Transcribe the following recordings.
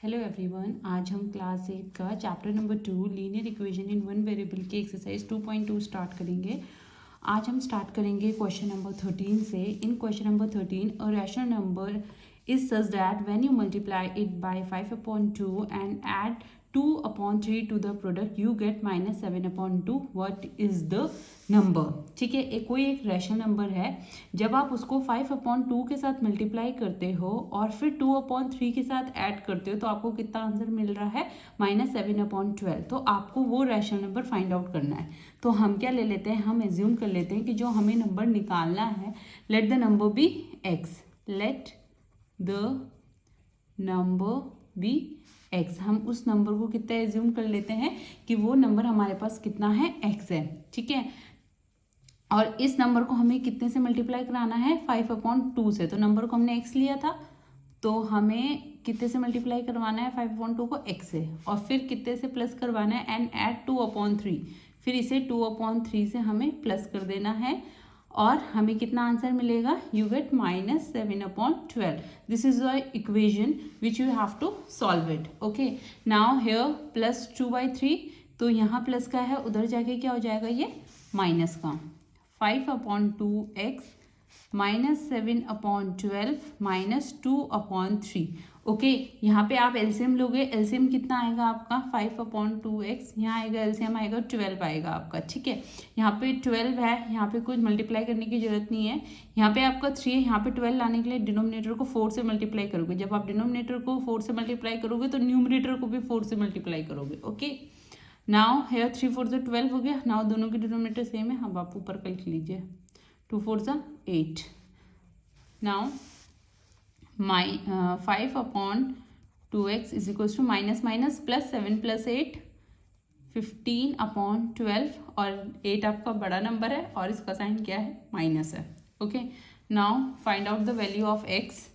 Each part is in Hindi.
हेलो एवरीवन, आज हम क्लास 8 का chapter number 2 linear equation in one variable के एक्सरसाइज 2.2 स्टार्ट करेंगे। आज हम स्टार्ट करेंगे क्वेश्चन नंबर 13 से। In question number 13 a rational number is such that when you multiply it by 5/2 and add 2/3 to the product you get -7/2। What is the number? ठीक है, कोई एक रैशनल नंबर है, जब आप उसको 5/2 के साथ मल्टीप्लाई करते हो और फिर 2/3 के साथ ऐड करते हो तो आपको कितना आंसर मिल रहा है? -7/12। तो आपको वो रैशनल नंबर फाइंड आउट करना है। तो हम क्या ले लेते हैं, हम एज्यूम कर लेते हैं कि जो हमें नंबर निकालना है, let the number be x। Let the number be x। हम उस नंबर को कितना एज्यूम कर लेते हैं कि वो नंबर हमारे पास कितना है? x है। ठीक है, और इस नंबर को हमें कितने से मल्टीप्लाई कराना है? 5/2 से। तो नंबर को हमने x लिया था, तो हमें कितने से मल्टीप्लाई करवाना है? 5/2 को x से, और फिर कितने से प्लस करवाना है? And add 2/3। फिर इसे 2/3 से हमें प्लस कर देना है, और हमें कितना आंसर मिलेगा? You get -7/12। This is the equation which you have to solve it. Okay, now here +2/3, तो यहाँ प्लस का है, उधर जाके क्या हो जाएगा? ये माइनस का। 5/2x -7/12 -2/3। ओके, यहाँ पे आप एलसीएम लोगे। एलसीएम कितना आएगा आपका? 5/2x। यहाँ आएगा एलसीएम आएगा 12 आएगा आपका। ठीक है, यहाँ पे 12 है, यहाँ पे कुछ मल्टीप्लाई करने की जरूरत नहीं है। यहाँ पे आपका 3 है, यहाँ पे 12 लाने के लिए डिनोमिनेटर को 4 से मल्टीप्लाई करोगे। जब आप डिनोमिनेटर को 4 से मल्टीप्लाई करोगे तो न्यूमरेटर को भी 4 से मल्टीप्लाई करोगे। ओके, नाउ हेयर 3 4 से 12 हो गया। नाउ दोनों की डिनोमिनेटर सेम है, अब आप ऊपर कर लीजिए। 2 4 से 8। Now 5/2x is equals to minus minus plus 7 + 8 15/12, और 8 आपका बड़ा नंबर है और इसका साइन क्या है? माइनस है। Okay, now find out the value of x।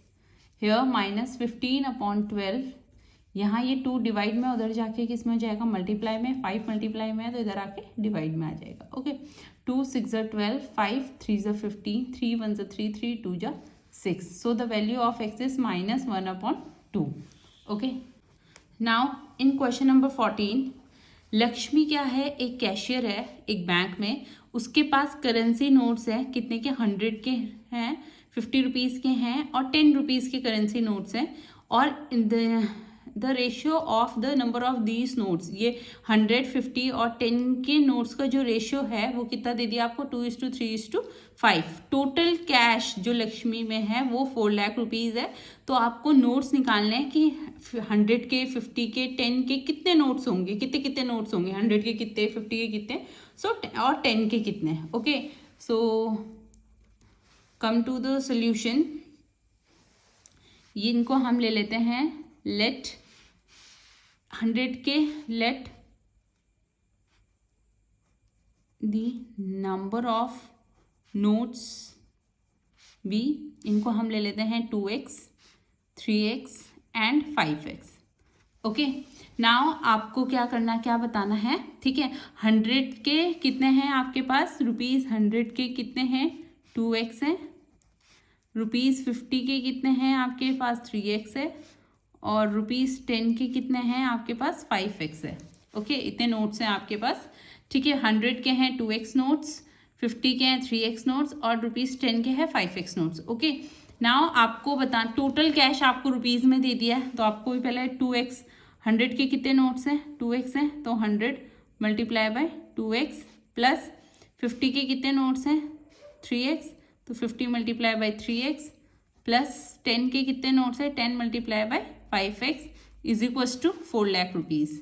Here -15/12, यहाँ ये 2 डिवाइड में, उधर जाके किस में हो जाएगा? मल्टीप्लाई में। 5 मल्टीप्लाई में है तो इधर आके डिवाइड में आ जाएगा। Okay, 2 6 12, 5 3 15, 3 1 3, 3 2 6। So the value of x is -1/2। Okay, now in question number 14, Lakshmi क्या है? एक कैशियर है एक बैंक में। उसके पास करेंसी नोट्स है, कितने के? 100 के हैं, 50 रुपीज़ के हैं, और 10 रुपीज़ के करेंसी नोट्स हैं। और the ratio of the number of these notes, ये 100 50 और 10 के नोट्स का जो रेशियो है वो कितना दे दिया आपको? 2:3:5। टोटल कैश जो लक्ष्मी में है वो 4 लाख रुपीज़ है। तो आपको नोट्स निकालने हैं कि 100 के, 50 के, 10 के कितने नोट्स होंगे, कितने कितने नोट्स होंगे, 100 के कितने, 50 के कितने, और 10 के कितने। Okay, so come to the solution. ये इनको हम ले लेते हैं, लेट 100 के, let the number of notes be, इनको हम ले लेते हैं 2x 3x and 5x। Okay, now आपको क्या करना, क्या बताना है? ठीक है, 100 के कितने हैं आपके पास रुपीज़? 100 के कितने हैं? 2x है। ₹50 के कितने हैं आपके पास? 3x है। और ₹10 के कितने हैं आपके पास? 5x है। ओके, इतने नोट्स हैं आपके पास। ठीक है, 100 के हैं 2x नोट्स, 50 के हैं 3x नोट्स, और ₹10 के हैं 5x नोट्स। ओके, नाउ आपको बता, टोटल कैश आपको रुपीज़ में दे दिया है, तो आपको भी पहले 2x, 100 के कितने नोट्स हैं? 2x हैं, तो 100 मल्टीप्लाई बाय 2x, प्लस 50 के कितने नोट्स हैं? 3x, तो 50 मल्टीप्लाई बाय 3x, प्लस 10 के कितने नोट्स हैं? 10 multiply by 5x is equals to 4 lakh rupees.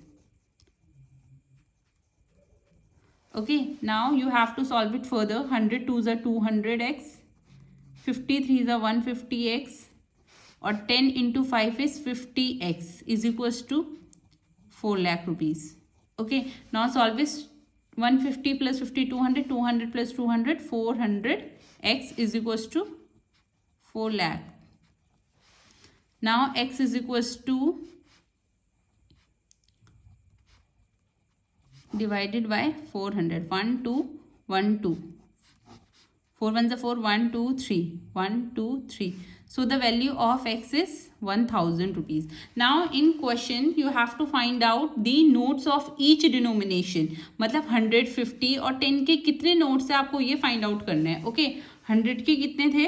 Okay, now you have to solve it further. 100 2s are 200x, 50 3s are 150x, और 10 into 5 is 50x is equals to 4 lakh rupees. Okay, now solve this. 150 plus 50 200, 200 plus 200 400x is equals to 4 lakh. Now x is equals to divided by 400. 1 2 1 2, 4 1s are 4, 1 2 3, 1 2 3. So the value of x is 1000 rupees. Now in question you have to find out the notes of each denomination. मतलब 100, 50 और 10 के कितने नोट्स है आपको ये फाइंड आउट करना है. ओके 100 के कितने थे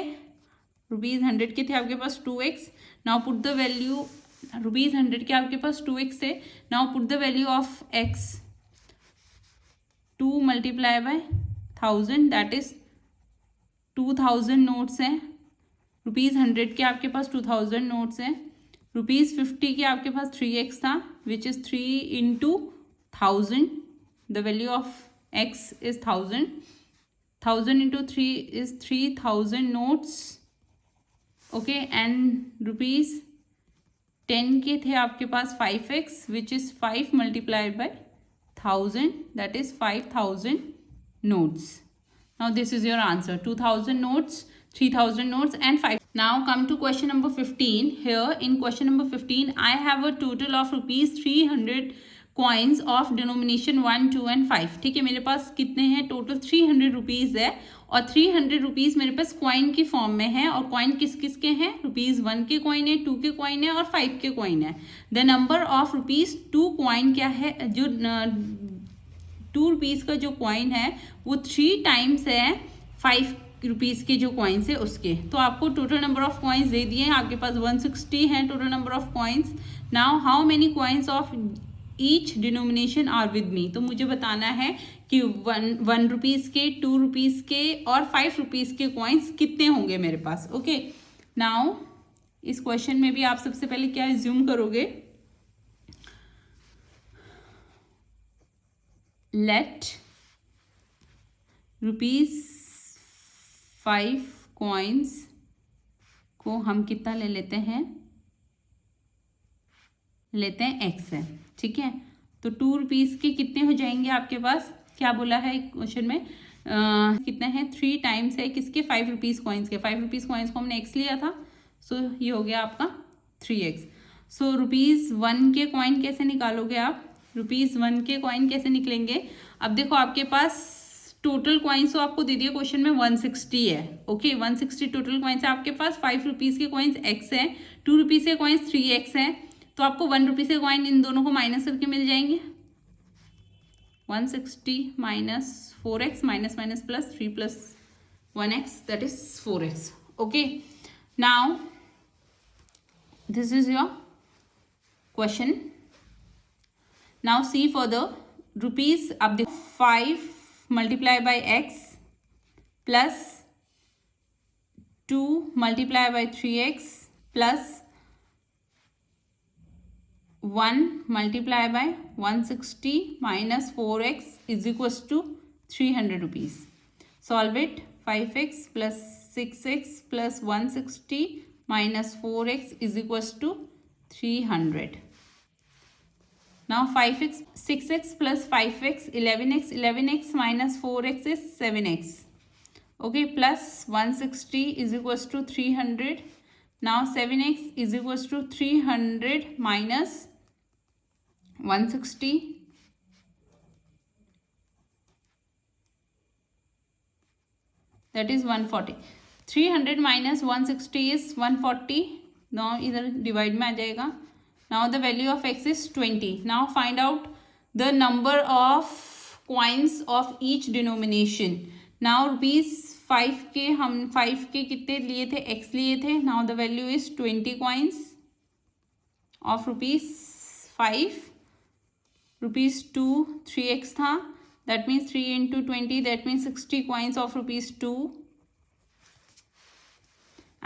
रुपीज़ 100 के थे आपके पास 2x. Now put the value rupees 100 के आपके पास 2x है. Now put the value of x 2 multiply bye 1000 that is 2000 notes हैं. रुपीज़ 100 के आपके पास 2000 नोट्स हैं. रुपीज़ 50 के आपके पास 3x था which is 3 into 1000. The value of x is 1000. 1000 into 3 is 3000 notes. Okay and rupees 10 के थे आपके पास 5x which is 5 multiplied by 1000 that is 5000 notes. Now this is your answer. 2000 notes, 3000 notes and 5. Now come to question number 15. Here in question number 15 I have a total of rupees 300 coins of denomination 1, 2 and 5. ठीक है मेरे पास कितने हैं टोटल 300 रुपीज़ है और 300 रुपीज़ मेरे पास कॉइन की फॉर्म में है. और कॉइन किस किस के हैं रुपीज़ 1 के कॉइन है 2 के कॉइन है और 5 के कॉइन है. The number of rupees 2 coin क्या है जो 2 रुपीज़ का जो कॉइन है वो 3 टाइम्स है 5 रुपीज़ के जो कॉइन्स है उसके. तो आपको टोटल नंबर ऑफ कॉइन्स दे दिए हैं आपके पास 160 हैं total number of coins. Now how many coins of each denomination are with me. तो मुझे बताना है कि 1 रुपीज़ के 2 रुपीज़ के और 5 रुपीज़ के कॉइन्स कितने होंगे मेरे पास. ओके नाउ इस क्वेश्चन में भी आप सबसे पहले क्या एज्यूम करोगे. लेट रुपीज़ 5 कॉइन्स को हम कितना ले लेते हैं x है. ठीक है तो 2 रुपीज़ के कितने हो जाएंगे आपके पास क्या बोला है क्वेश्चन में कितने हैं 3 टाइम्स है किसके 5 रुपीज़ कॉइन्स के. 5 रुपीज़ कॉइन्स को हमने x लिया था सो ये हो गया आपका 3x. सो रुपीज़ 1 के कॉइन कैसे निकालोगे आप. रुपीज़ 1 के कॉइन कैसे निकलेंगे. अब देखो आपके पास टोटल कॉइन्स तो आपको दे दिया क्वेश्चन में 160 है. ओके 160 टोटल कॉइन्स है आपके पास. 5 रुपीज़ के कॉइन्स x है 2 रुपीज़ के कॉइन्स 3x है. तो आपको 1 रुपीज़ के कॉइन इन दोनों को माइनस करके मिल जाएंगे. 160 minus 4x minus minus plus 3 plus 1x that is 4x. Okay now this is your question. Now see further rupees अब देखो 5 multiply by x plus 2 multiply by 3x plus 1 multiply by 160 minus 4x is equals to 300 rupees. Solve it. 5x plus 6x plus 160 minus 4x is equals to 300. Now 5x, 6x plus 5x, 11x, 11x minus 4x is 7x. Okay, plus 160 is equals to 300. Now 7x is equals to 300 minus 160. That is 140. 300 minus 160 is 140. Now इधर डिवाइड में आ जाएगा. Now the value of x is 20. Now find out the number of coins of each denomination. Now rupees 5 के हम 5 के कितने लिए थे x लिए थे. Now the value is 20 coins of rupees 5. rupees 2 3x था that means 3 into 20 that means 60 coins of rupees 2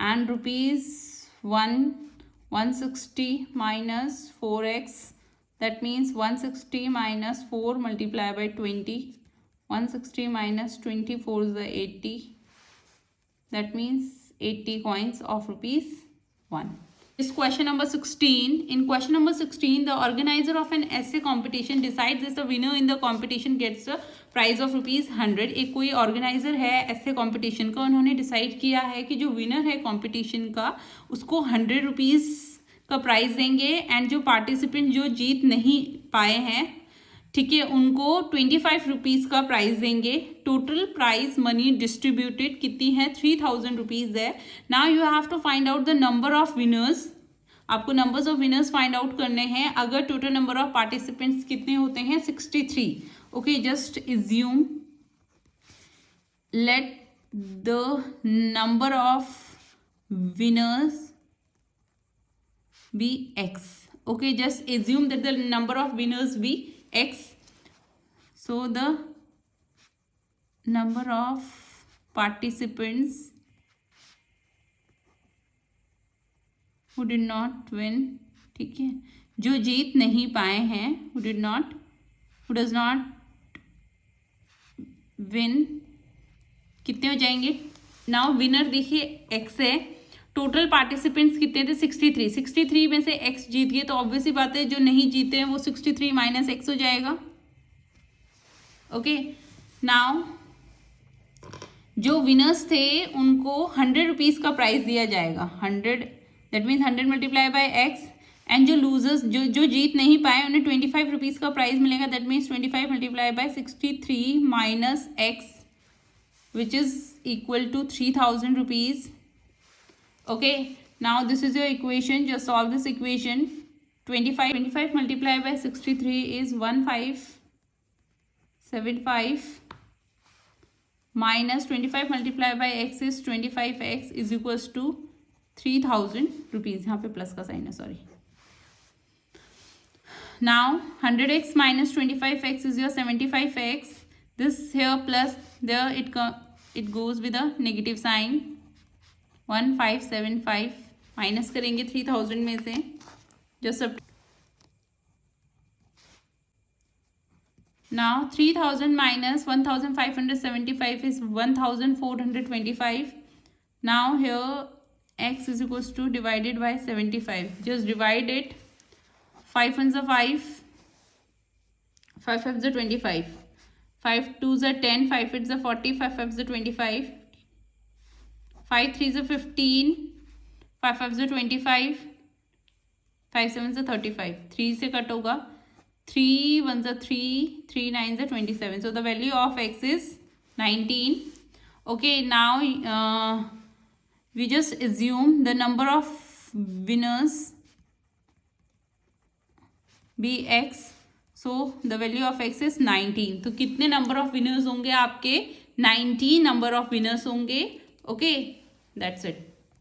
and rupees 160 minus 4x that means 160 minus 4 multiplied by 20. 160 minus 24 is the 80 that means 80 coins of rupees 1. This question number 16. In question number 16 the organizer of an essay competition decides that the winner in the competition gets a prize of rupees 100. एक कोई ऑर्गेनाइजर है ऐसे कंपटीशन का उन्होंने डिसाइड किया है कि जो विनर है कंपटीशन का उसको 100 रुपीज़ का प्राइज़ देंगे एंड जो पार्टिसिपेंट जो जीत नहीं पाए हैं ठीक है उनको 25 रुपीज़ का प्राइज़ देंगे. टोटल प्राइज मनी डिस्ट्रीब्यूटेड कितनी है 3000 रुपीज़ है. Now you have to find out the number of winners. आपको numbers of winners find out करने हैं अगर टोटल नंबर ऑफ पार्टिसिपेंट्स कितने होते हैं 63. Okay, just assume late the number of winners be x. Okay, just assume that the number of winners be x. So the number of participants who did not win, ठीक है, जो जीत नहीं पाए हैं, who does not win, कितने हो जाएंगे. नाउ विनर देखिए x है, टोटल पार्टिसिपेंट्स कितने थे 63 में से x जीत गए तो ऑब्वियसली बात है जो नहीं जीते हैं वो 63 माइनस x हो जाएगा. ओके, नाउ जो विनर्स थे उनको 100 रुपीज़ का प्राइस दिया जाएगा. 100 that means 100 multiply by x. And जो लूजर्स जो जीत नहीं पाए उन्हें 25 रुपीज़ का प्राइस मिलेगा. That means 25 multiply by 63 minus x which is equal to 3000 rupees. Okay, now this is your equation. Just solve this equation. 25 multiplied by 63 is 1575 minus 25 multiplied by x is 25x is equals to 3000 rupees. यहाँ पे प्लस का साइन है, sorry. Now 100x minus 25x is your 75x. This here plus there it goes with a negative sign. 1575 minus करेंगे 3000 में से. जस्ट सब now 3000 minus 1575 is 1425. Now here x is equals to divided by 75. Just divide it. 5 ones are 5, 5 5s are 25, 5 2s are 10, 5 8s are 40, 5 5s are 25, 5 3s are 15, 5 5s are 25, 5 7s are 35. 3 से कट होगा, 3 1s are 3, 3 9s are 27. So the value of x is 19. Okay, now we just assume the number of winners be x. So the value of x is 19. तो कितने नंबर ऑफ विनर्स होंगे आपके 19 नंबर ऑफ विनर्स होंगे. Okay, that's it.